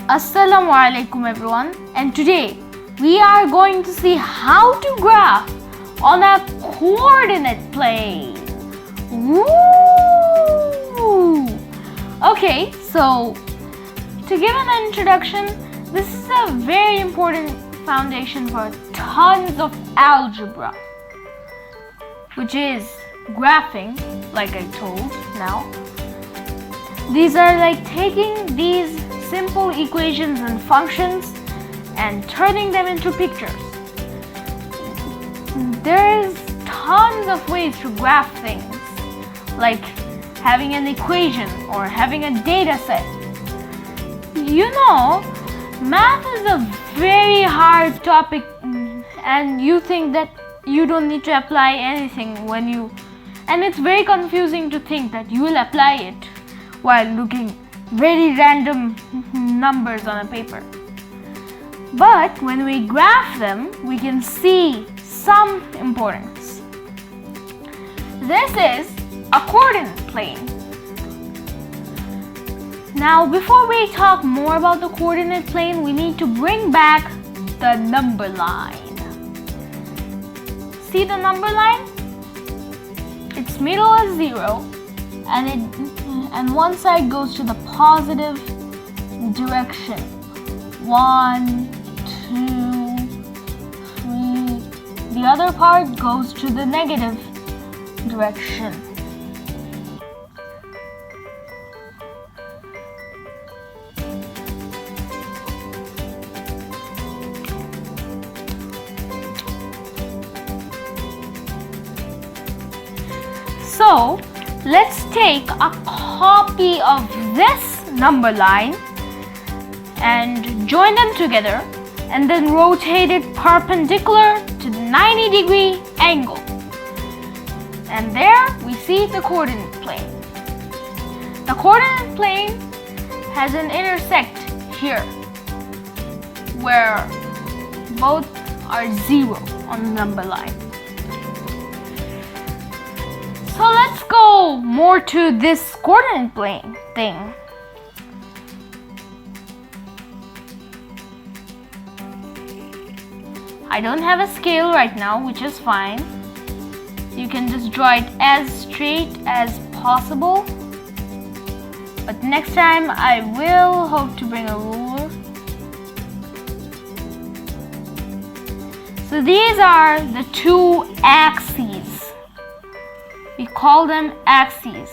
Assalamu alaikum everyone, and today we are going to see how to graph on a coordinate plane. Woo! Okay, so to give an introduction, this is a very important foundation for tons of algebra, which is graphing, like I told now. These are like taking these simple equations and functions and turning them into pictures. There's tons of ways to graph things, like having an equation or having a data set. You know, math is a very hard topic, and you think that you don't need to apply anything and it's very confusing to think that you will apply it while looking very random numbers on a paper. But when we graph them, we can see some importance. This is a coordinate plane. Now, before we talk more about the coordinate plane, we need to bring back the number line. See the number line? Its middle is 0, and one side goes to the positive direction. 1, 2, 3. The other part goes to the negative direction. So let's take a copy of this number line and join them together and then rotate it perpendicular to the 90-degree angle. And there we see the coordinate plane. The coordinate plane has an intersect here where both are 0 on the number line. So let's go more to this coordinate plane thing. I don't have a scale right now, which is fine. You can just draw it as straight as possible. But next time I will hope to bring a ruler. So these are the two axes. We call them axes.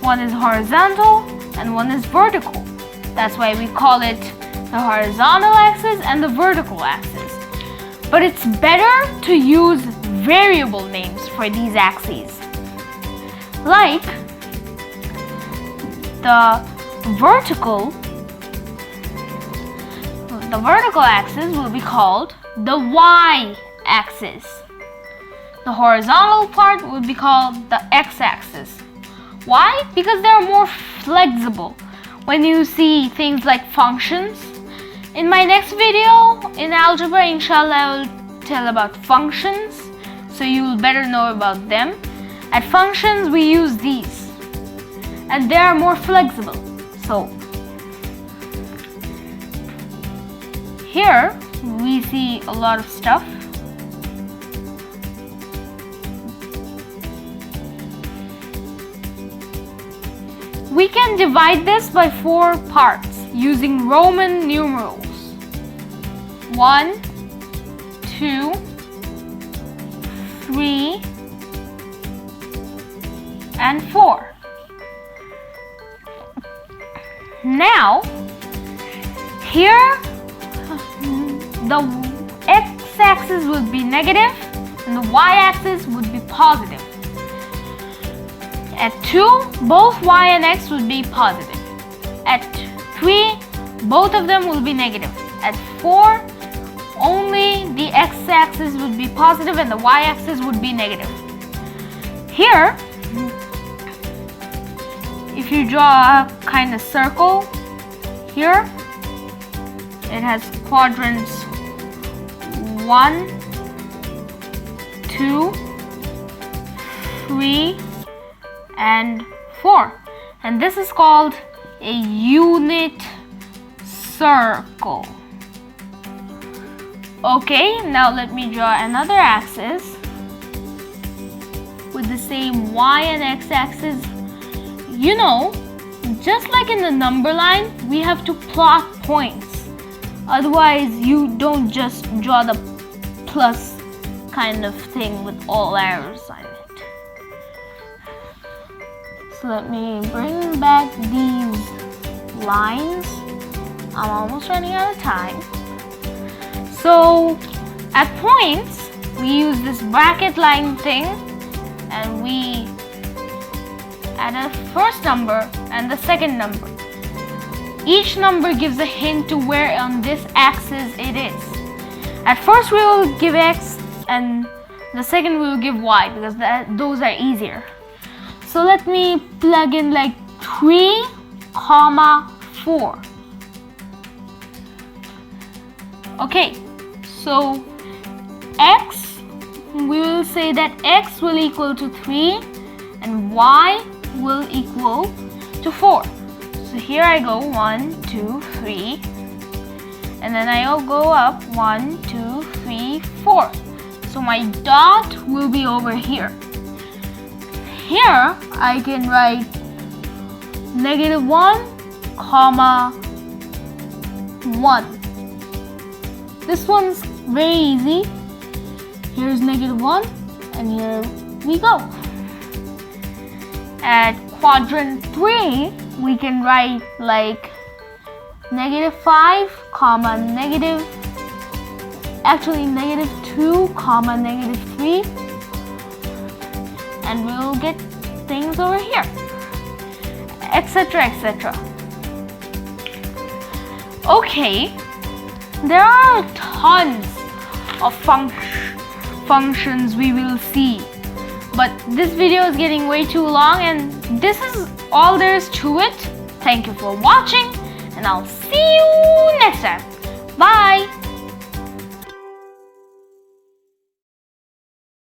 One is horizontal and one is vertical. That's why we call it the horizontal axis and the vertical axis. But it's better to use variable names for these axes. Like the vertical axis will be called the y-axis. The horizontal part would be called the x-axis. Why? Because they're more flexible when you see things like functions. In my next video in algebra, inshallah, I will tell about functions, so you will better know about them. At functions, we use these, and they are more flexible. So here we see a lot of stuff. We can divide this by 4 parts using Roman numerals. 1, 2, 3, and 4. Now, here the x-axis would be negative and the y-axis would be positive. At 2, both y and x would be positive. At 3, both of them will be negative. At 4, only the x-axis would be positive and the y-axis would be negative. Here, if you draw a kind of circle, here, it has quadrants 1, 2, 3, and 4, and this is called a unit circle. Okay, now let me draw another axis with the same y and x axis. You know, just like in the number line, we have to plot points. Otherwise, you don't just draw the plus kind of thing with all arrows on it. So let me bring back these lines. I'm almost running out of time. So at points, we use this bracket line thing, and we add a first number and the second number. Each number gives a hint to where on this axis it is. At first we will give x, and the second we will give y, because those are easier. So let me plug in like 3, 4. Okay, so x, we will say that x will equal to 3 and y will equal to 4. So here I go 1, 2, 3, and then I'll go up 1, 2, 3, 4. So my dot will be over here. Here I can write -1, 1. This one's very easy. Here's -1, and here we go. At quadrant 3, we can write like -5, -2, -3, and we'll get things over here, etc., etc. Okay, there are tons of functions we will see, but this video is getting way too long, and this is all there is to it. Thank you for watching, and I'll see you next time. Bye!